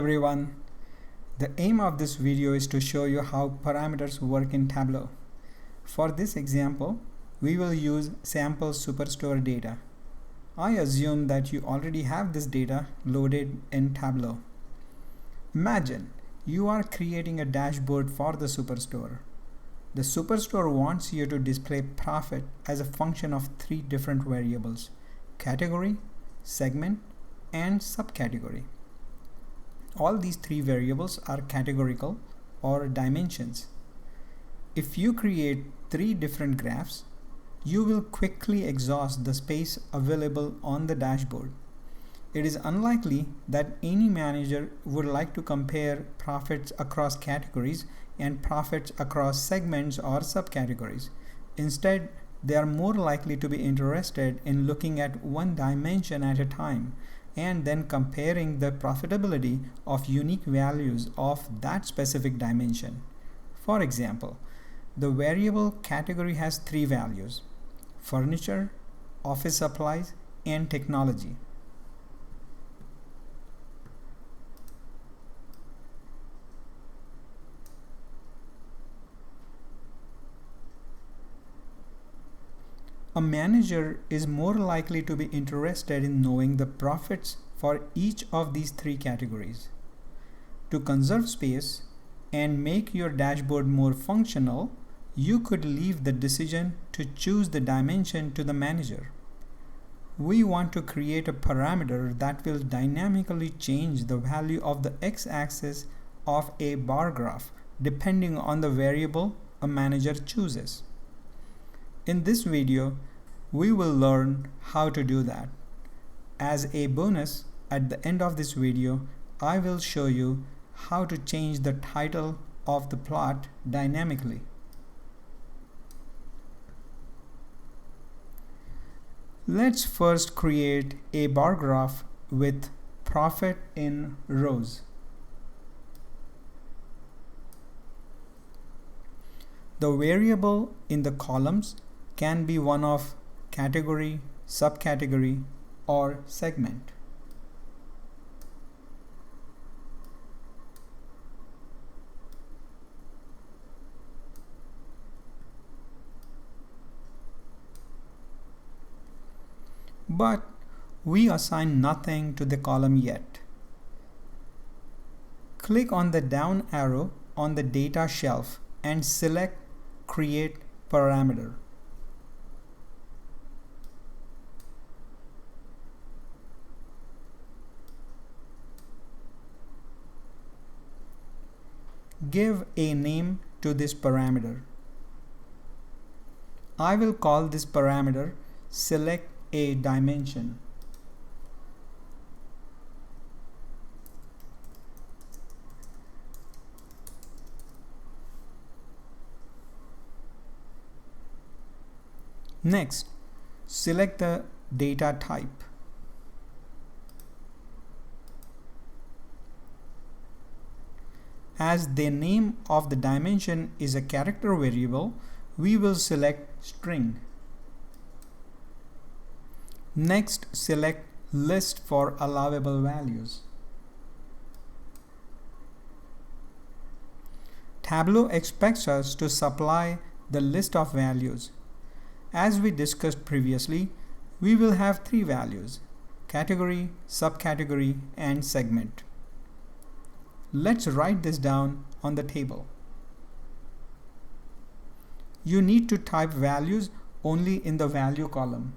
Everyone, the aim of this video is to show you how parameters work in Tableau. For this example, we will use sample Superstore data. I assume that you already have this data loaded in Tableau. Imagine you are creating a dashboard for the Superstore. The Superstore wants you to display profit as a function of three different variables: category, segment, and subcategory. All these three variables are categorical or dimensions. If you create three different graphs, you will quickly exhaust the space available on the dashboard. It is unlikely that any manager would like to compare profits across categories and profits across segments or subcategories. Instead, they are more likely to be interested in looking at one dimension at a time and then comparing the profitability of unique values of that specific dimension. For example, the variable category has three values: furniture, office supplies, and technology. A manager is more likely to be interested in knowing the profits for each of these three categories. To conserve space and make your dashboard more functional, you could leave the decision to choose the dimension to the manager. We want to create a parameter that will dynamically change the value of the x-axis of a bar graph depending on the variable a manager chooses. In this video, we will learn how to do that. As a bonus, at the end of this video, I will show you how to change the title of the plot dynamically. Let's first create a bar graph with profit in rows. The variable in the columns can be one of category, subcategory, or segment. But we assign nothing to the column yet. Click on the down arrow on the data shelf and select Create Parameter. Give a name to this parameter. I will call this parameter Select a Dimension. Next, select the data type. As the name of the dimension is a character variable, we will select string. Next, select list for allowable values. Tableau expects us to supply the list of values. As we discussed previously, we will have three values: category, subcategory, and segment. Let's write this down on the table. You need to type values only in the value column.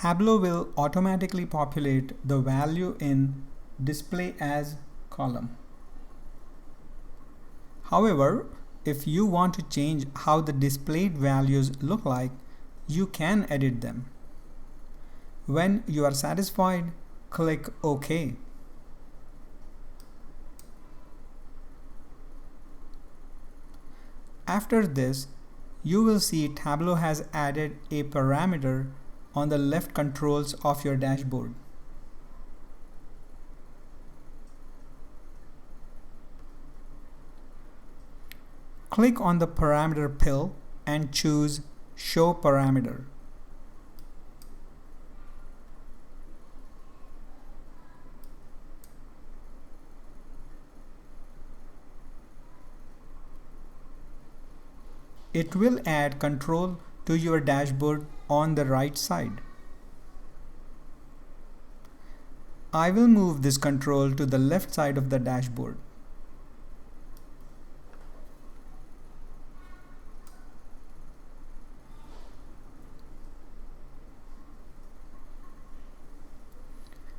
Tableau will automatically populate the value in Display As column. However, if you want to change how the displayed values look like, you can edit them. When you are satisfied, click OK. After this, you will see Tableau has added a parameter on the left controls of your dashboard. Click on the parameter pill and choose Show Parameter. It will add control to your dashboard on the right side. I will move this control to the left side of the dashboard.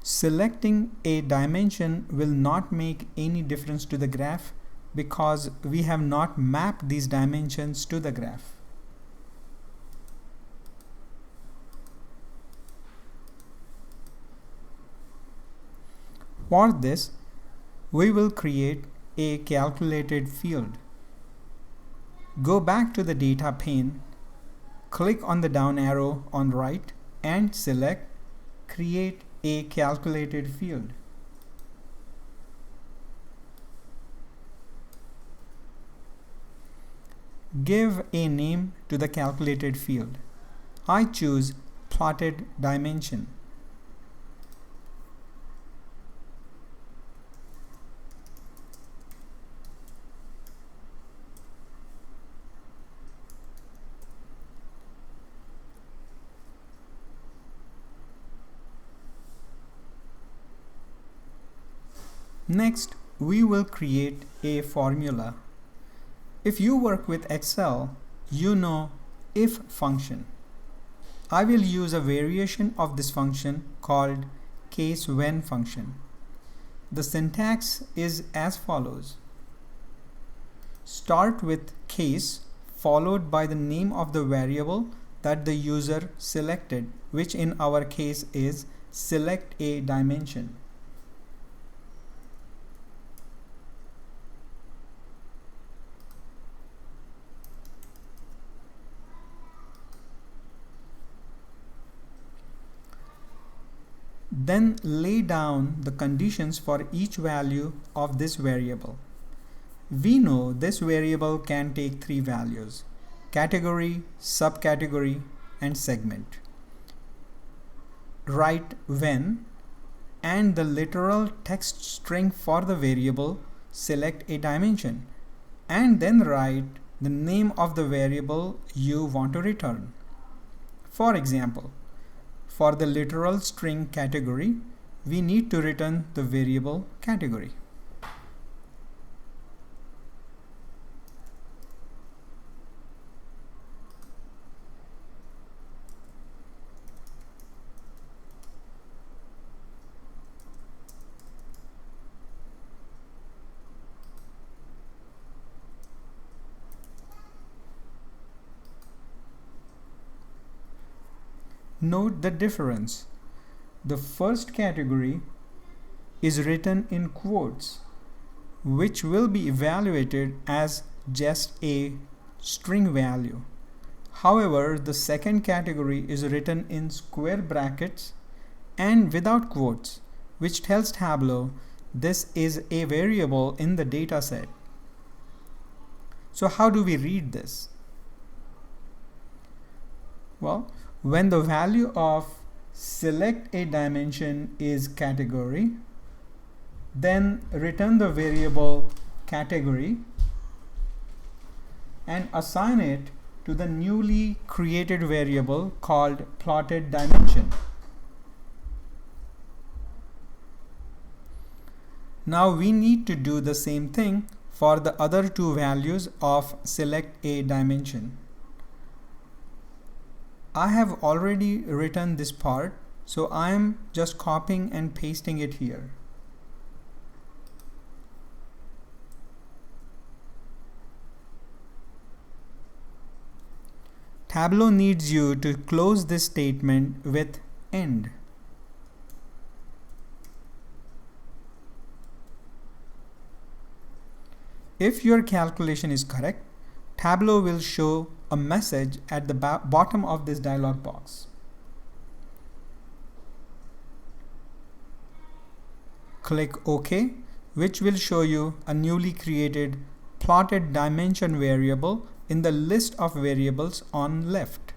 Selecting a dimension will not make any difference to the graph because we have not mapped these dimensions to the graph. For this, we will create a calculated field. Go back to the data pane, click on the down arrow on right and select Create a calculated field. Give a name to the calculated field. I choose plotted dimension. Next, we will create a formula. If you work with Excel, you know if function. I will use a variation of this function called case when function. The syntax is as follows. Start with case followed by the name of the variable that the user selected, which in our case is select a dimension. Then lay down the conditions for each value of this variable. We know this variable can take three values: category, subcategory, and segment. Write when and the literal text string for the variable select a dimension, and then write the name of the variable you want to return. For example, for the literal string category, we need to return the variable category. Note the difference. The first category is written in quotes, which will be evaluated as just a string value. However, the second category is written in square brackets and without quotes, which tells Tableau this is a variable in the data set. So how do we read this? Well, when the value of select a dimension is category, then return the variable category and assign it to the newly created variable called plotted dimension. Now we need to do the same thing for the other two values of select a dimension. I have already written this part, so I am just copying and pasting it here. Tableau needs you to close this statement with end. If your calculation is correct, Tableau will show a message at the bottom of this dialog box. Click OK, which will show you a newly created plotted dimension variable in the list of variables on left.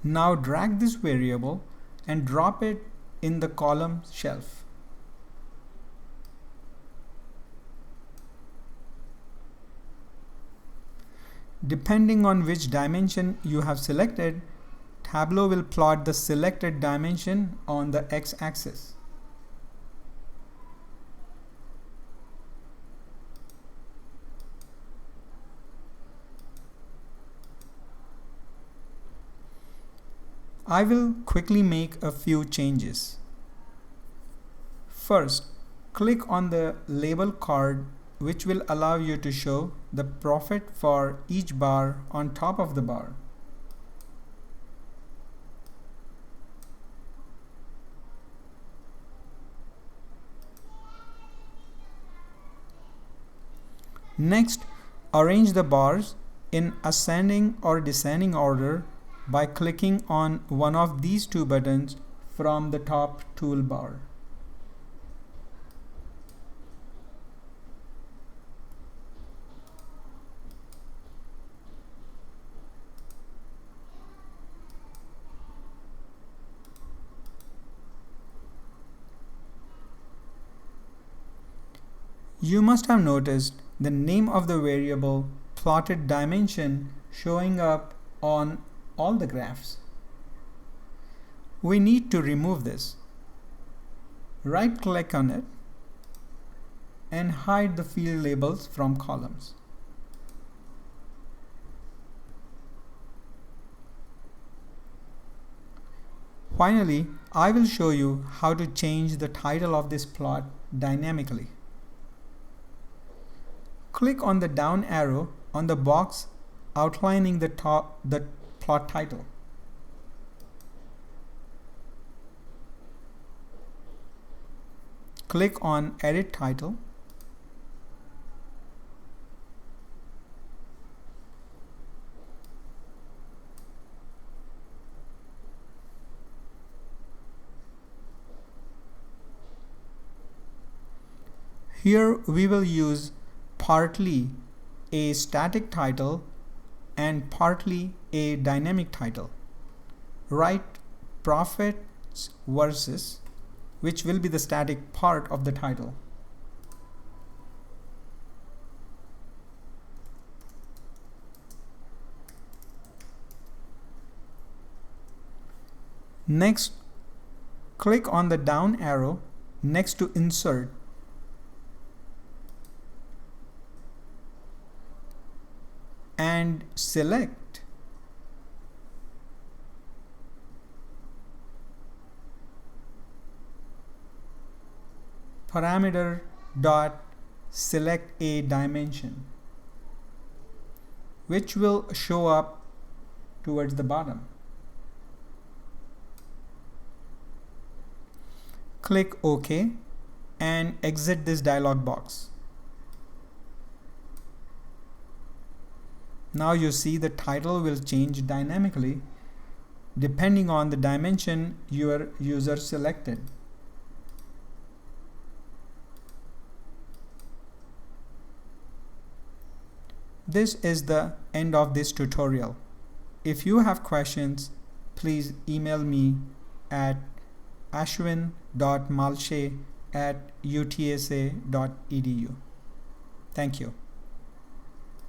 Now drag this variable and drop it in the column shelf. Depending on which dimension you have selected, Tableau will plot the selected dimension on the x-axis. I will quickly make a few changes. First, click on the label card, which will allow you to show the profit for each bar on top of the bar. Next, arrange the bars in ascending or descending order by clicking on one of these two buttons from the top toolbar. You must have noticed the name of the variable plotted dimension showing up on all the graphs. We need to remove this. Right click on it and hide the field labels from columns. Finally, I will show you how to change the title of this plot dynamically. Click on the down arrow on the box outlining the plot title. Click on Edit Title. Here we will use partly a static title and partly a dynamic title. Write profits versus, which will be the static part of the title. Next, click on the down arrow next to Insert and select parameter dot select a dimension, which will show up towards the bottom. Click OK and exit this dialog box. Now you see the title will change dynamically depending on the dimension your user selected. This is the end of this tutorial. If you have questions, please email me at ashwin.malshe@utsa.edu. Thank you.